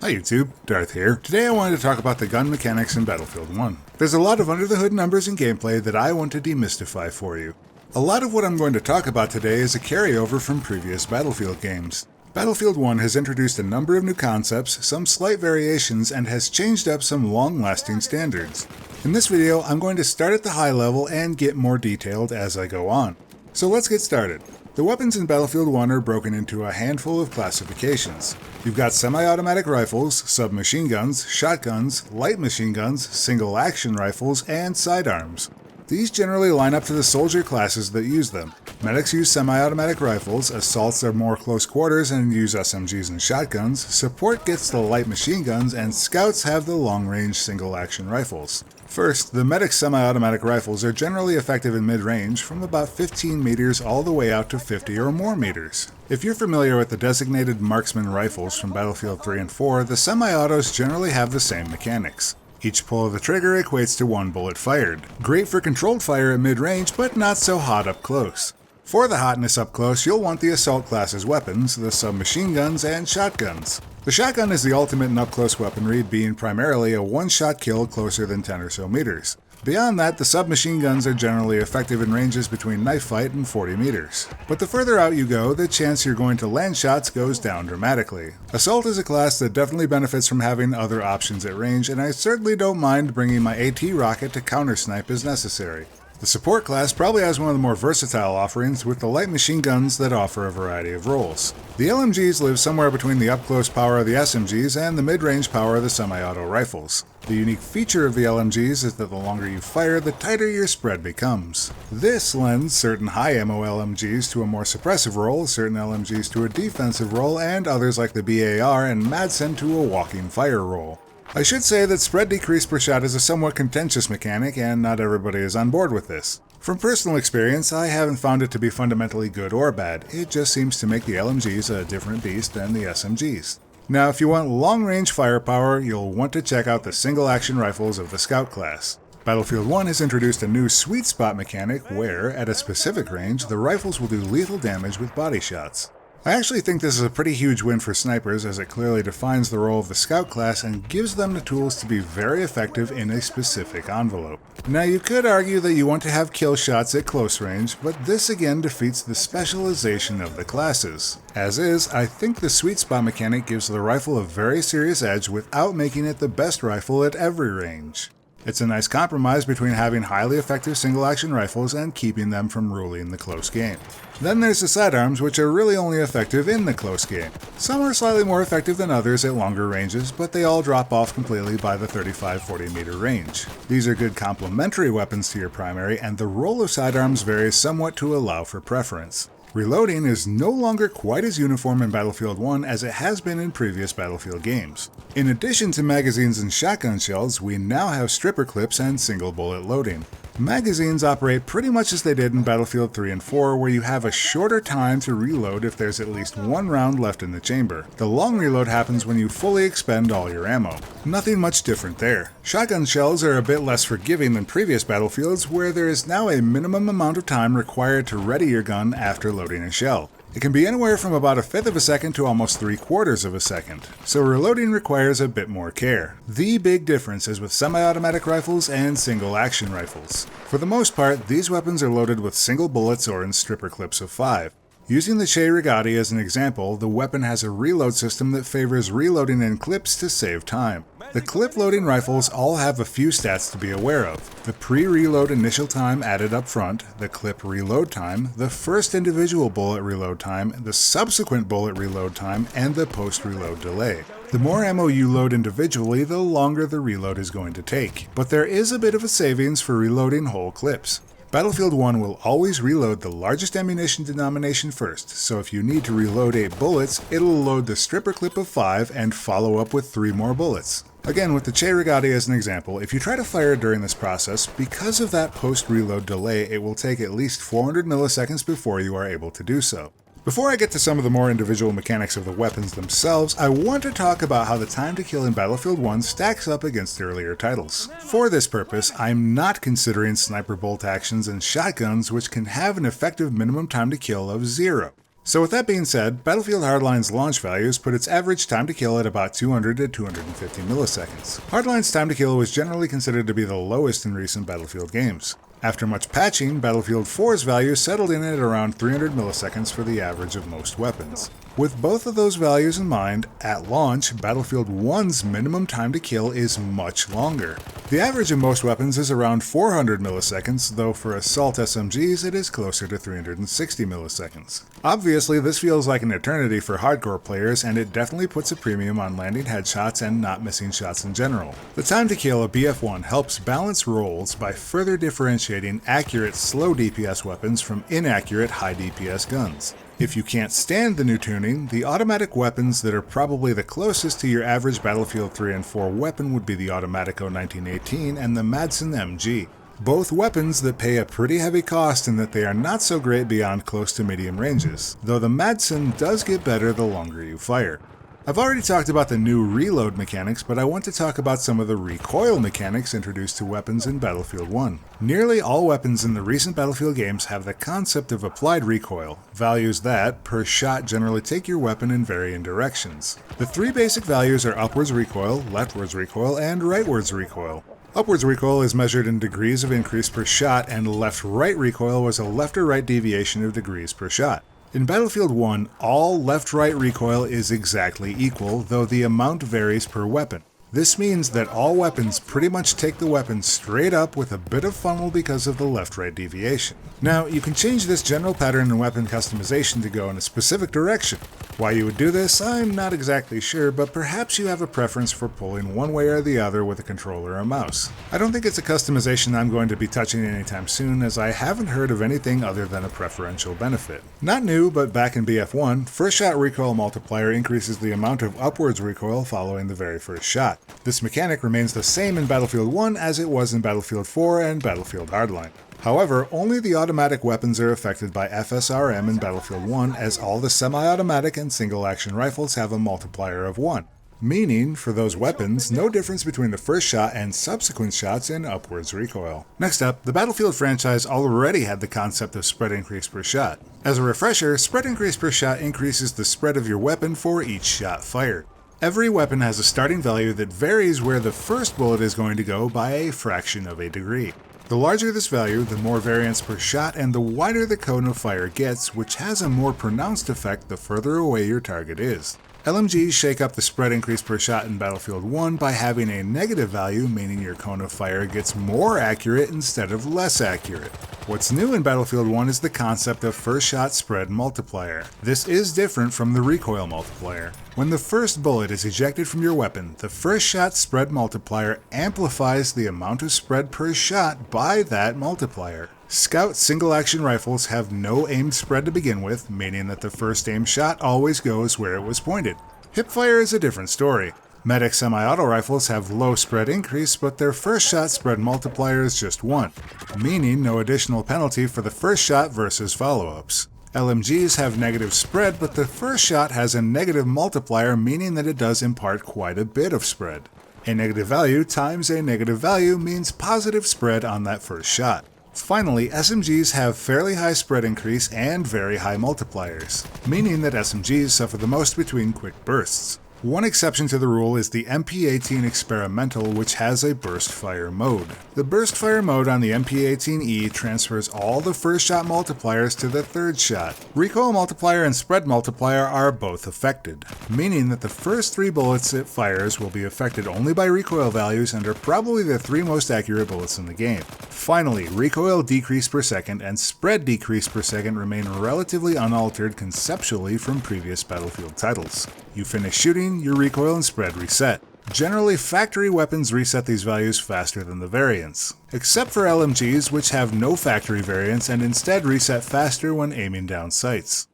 Hi YouTube, Darth here. Today I wanted to talk about the gun mechanics in Battlefield 1. There's a lot of under the hood numbers and gameplay that I want to demystify for you. A lot of what I'm going to talk about today is a carryover from previous Battlefield games. Battlefield 1 has introduced a number of new concepts, some slight variations, and has changed up some long-lasting standards. In this video, I'm going to start at the high level and get more detailed as I go on. So let's get started. The weapons in Battlefield 1 are broken into a handful of classifications. You've got semi-automatic rifles, submachine guns, shotguns, light machine guns, single-action rifles, and sidearms. These generally line up to the soldier classes that use them. Medics use semi-automatic rifles, assaults are more close quarters and use SMGs and shotguns, support gets the light machine guns, and scouts have the long-range single-action rifles. First, the medic's semi-automatic rifles are generally effective in mid-range from about 15 meters all the way out to 50 or more meters. If you're familiar with the designated marksman rifles from Battlefield 3 and 4, the semi-autos generally have the same mechanics. Each pull of the trigger equates to one bullet fired. Great for controlled fire at mid-range, but not so hot up close. For the hotness up close, you'll want the assault class's weapons, the submachine guns, and shotguns. The shotgun is the ultimate in up-close weaponry, being primarily a one-shot kill closer than 10 or so meters. Beyond that, the submachine guns are generally effective in ranges between knife fight and 40 meters. But the further out you go, the chance you're going to land shots goes down dramatically. Assault is a class that definitely benefits from having other options at range, and I certainly don't mind bringing my AT rocket to counter-snipe as necessary. The support class probably has one of the more versatile offerings, with the light machine guns that offer a variety of roles. The LMGs live somewhere between the up-close power of the SMGs and the mid-range power of the semi-auto rifles. The unique feature of the LMGs is that the longer you fire, the tighter your spread becomes. This lends certain high-ammo LMGs to a more suppressive role, certain LMGs to a defensive role, and others like the BAR and Madsen to a walking fire role. I should say that spread decrease per shot is a somewhat contentious mechanic, and not everybody is on board with this. From personal experience, I haven't found it to be fundamentally good or bad, it just seems to make the LMGs a different beast than the SMGs. Now, if you want long-range firepower, you'll want to check out the single-action rifles of the Scout class. Battlefield 1 has introduced a new sweet spot mechanic where, at a specific range, the rifles will do lethal damage with body shots. I actually think this is a pretty huge win for snipers, as it clearly defines the role of the Scout class and gives them the tools to be very effective in a specific envelope. Now, you could argue that you want to have kill shots at close range, but this again defeats the specialization of the classes. As is, I think the sweet spot mechanic gives the rifle a very serious edge without making it the best rifle at every range. It's a nice compromise between having highly effective single-action rifles and keeping them from ruling the close game. Then there's the sidearms, which are really only effective in the close game. Some are slightly more effective than others at longer ranges, but they all drop off completely by the 35-40 meter range. These are good complementary weapons to your primary, and the role of sidearms varies somewhat to allow for preference. Reloading is no longer quite as uniform in Battlefield 1 as it has been in previous Battlefield games. In addition to magazines and shotgun shells, we now have stripper clips and single bullet loading. Magazines operate pretty much as they did in Battlefield 3 and 4, where you have a shorter time to reload if there's at least one round left in the chamber. The long reload happens when you fully expend all your ammo. Nothing much different there. Shotgun shells are a bit less forgiving than previous Battlefields, where there is now a minimum amount of time required to ready your gun after loading a shell. It can be anywhere from about 1/5 of a second to almost 3/4 of a second, so reloading requires a bit more care. The big difference is with semi-automatic rifles and single-action rifles. For the most part, these weapons are loaded with single bullets or in stripper clips of 5. Using the Hellriegel as an example, the weapon has a reload system that favors reloading in clips to save time. The clip-loading rifles all have a few stats to be aware of: the pre-reload initial time added up front, the clip reload time, the first individual bullet reload time, the subsequent bullet reload time, and the post-reload delay. The more ammo you load individually, the longer the reload is going to take, but there is a bit of a savings for reloading whole clips. Battlefield 1 will always reload the largest ammunition denomination first, so if you need to reload 8 bullets, it'll load the stripper clip of 5 and follow up with 3 more bullets. Again, with the Hellriegel as an example, if you try to fire during this process, because of that post-reload delay, it will take at least 400 milliseconds before you are able to do so. Before I get to some of the more individual mechanics of the weapons themselves, I want to talk about how the time to kill in Battlefield 1 stacks up against earlier titles. For this purpose, I'm not considering sniper bolt actions and shotguns, which can have an effective minimum time to kill of 0. So with that being said, Battlefield Hardline's launch values put its average time to kill at about 200 to 250 milliseconds. Hardline's time to kill was generally considered to be the lowest in recent Battlefield games. After much patching, Battlefield 4's value settled in at around 300 milliseconds for the average of most weapons. With both of those values in mind, at launch, Battlefield 1's minimum time to kill is much longer. The average of most weapons is around 400 milliseconds, though for assault SMGs it is closer to 360 milliseconds. Obviously, this feels like an eternity for hardcore players, and it definitely puts a premium on landing headshots and not missing shots in general. The time to kill of BF1 helps balance roles by further differentiating accurate slow DPS weapons from inaccurate high DPS guns. If you can't stand the new tuning, the automatic weapons that are probably the closest to your average Battlefield 3 and 4 weapon would be the Automatico 1918 and the Madsen MG. Both weapons that pay a pretty heavy cost in that they are not so great beyond close to medium ranges, though the Madsen does get better the longer you fire. I've already talked about the new reload mechanics, but I want to talk about some of the recoil mechanics introduced to weapons in Battlefield 1. Nearly all weapons in the recent Battlefield games have the concept of applied recoil, values that, per shot, generally take your weapon in varying directions. The three basic values are upwards recoil, leftwards recoil, and rightwards recoil. Upwards recoil is measured in degrees of increase per shot, and left-right recoil was a left or right deviation of degrees per shot. In Battlefield 1, all left-right recoil is exactly equal, though the amount varies per weapon. This means that all weapons pretty much take the weapon straight up with a bit of funnel because of the left-right deviation. Now, you can change this general pattern in weapon customization to go in a specific direction. Why you would do this, I'm not exactly sure, but perhaps you have a preference for pulling one way or the other with a controller or mouse. I don't think it's a customization I'm going to be touching anytime soon, as I haven't heard of anything other than a preferential benefit. Not new, but back in BF1, first shot recoil multiplier increases the amount of upwards recoil following the very first shot. This mechanic remains the same in Battlefield 1 as it was in Battlefield 4 and Battlefield Hardline. However, only the automatic weapons are affected by FSRM in Battlefield 1, as all the semi-automatic and single-action rifles have a multiplier of 1. Meaning, for those weapons, no difference between the first shot and subsequent shots in upwards recoil. Next up, the Battlefield franchise already had the concept of spread increase per shot. As a refresher, spread increase per shot increases the spread of your weapon for each shot fired. Every weapon has a starting value that varies where the first bullet is going to go by a fraction of a degree. The larger this value, the more variance per shot and the wider the cone of fire gets, which has a more pronounced effect the further away your target is. LMGs shake up the spread increase per shot in Battlefield 1 by having a negative value, meaning your cone of fire gets more accurate instead of less accurate. What's new in Battlefield 1 is the concept of first shot spread multiplier. This is different from the recoil multiplier. When the first bullet is ejected from your weapon, the first shot spread multiplier amplifies the amount of spread per shot by that multiplier. Scout single-action rifles have no aimed spread to begin with, meaning that the first aimed shot always goes where it was pointed. Hipfire is a different story. Medic semi-auto rifles have low spread increase, but their first shot spread multiplier is just 1, meaning no additional penalty for the first shot versus follow-ups. LMGs have negative spread, but the first shot has a negative multiplier, meaning that it does impart quite a bit of spread. A negative value times a negative value means positive spread on that first shot. Finally, SMGs have fairly high spread increase and very high multipliers, meaning that SMGs suffer the most between quick bursts. One exception to the rule is the MP18 Experimental, which has a burst fire mode. The burst fire mode on the MP18E transfers all the first shot multipliers to the third shot. Recoil multiplier and spread multiplier are both affected, meaning that the first 3 bullets it fires will be affected only by recoil values and are probably the 3 most accurate bullets in the game. Finally, recoil decrease per second and spread decrease per second remain relatively unaltered conceptually from previous Battlefield titles. You finish shooting, your recoil and spread reset. Generally, factory weapons reset these values faster than the variants, except for LMGs, which have no factory variants and instead reset faster when aiming down sights.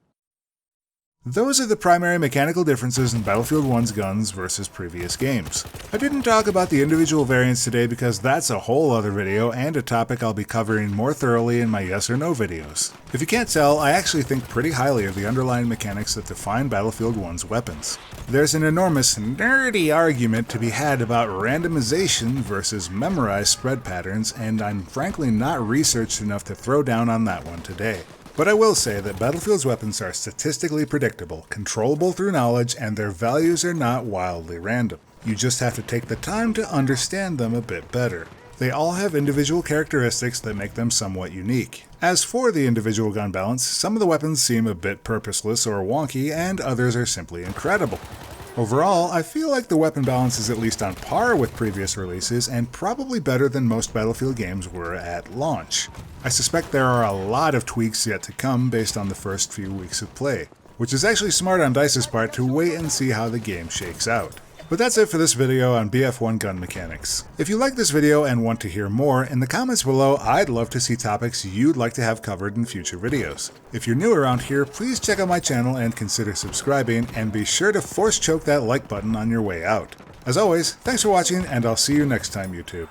Those are the primary mechanical differences in Battlefield 1's guns versus previous games. I didn't talk about the individual variants today because that's a whole other video and a topic I'll be covering more thoroughly in my yes or no videos. If you can't tell, I actually think pretty highly of the underlying mechanics that define Battlefield 1's weapons. There's an enormous nerdy argument to be had about randomization versus memorized spread patterns, and I'm frankly not researched enough to throw down on that one today. But I will say that Battlefield's weapons are statistically predictable, controllable through knowledge, and their values are not wildly random. You just have to take the time to understand them a bit better. They all have individual characteristics that make them somewhat unique. As for the individual gun balance, some of the weapons seem a bit purposeless or wonky, and others are simply incredible. Overall, I feel like the weapon balance is at least on par with previous releases and probably better than most Battlefield games were at launch. I suspect there are a lot of tweaks yet to come based on the first few weeks of play, which is actually smart on DICE's part to wait and see how the game shakes out. But that's it for this video on BF1 gun mechanics. If you like this video and want to hear more, in the comments below I'd love to see topics you'd like to have covered in future videos. If you're new around here, please check out my channel and consider subscribing, and be sure to force choke that like button on your way out. As always, thanks for watching, and I'll see you next time, YouTube.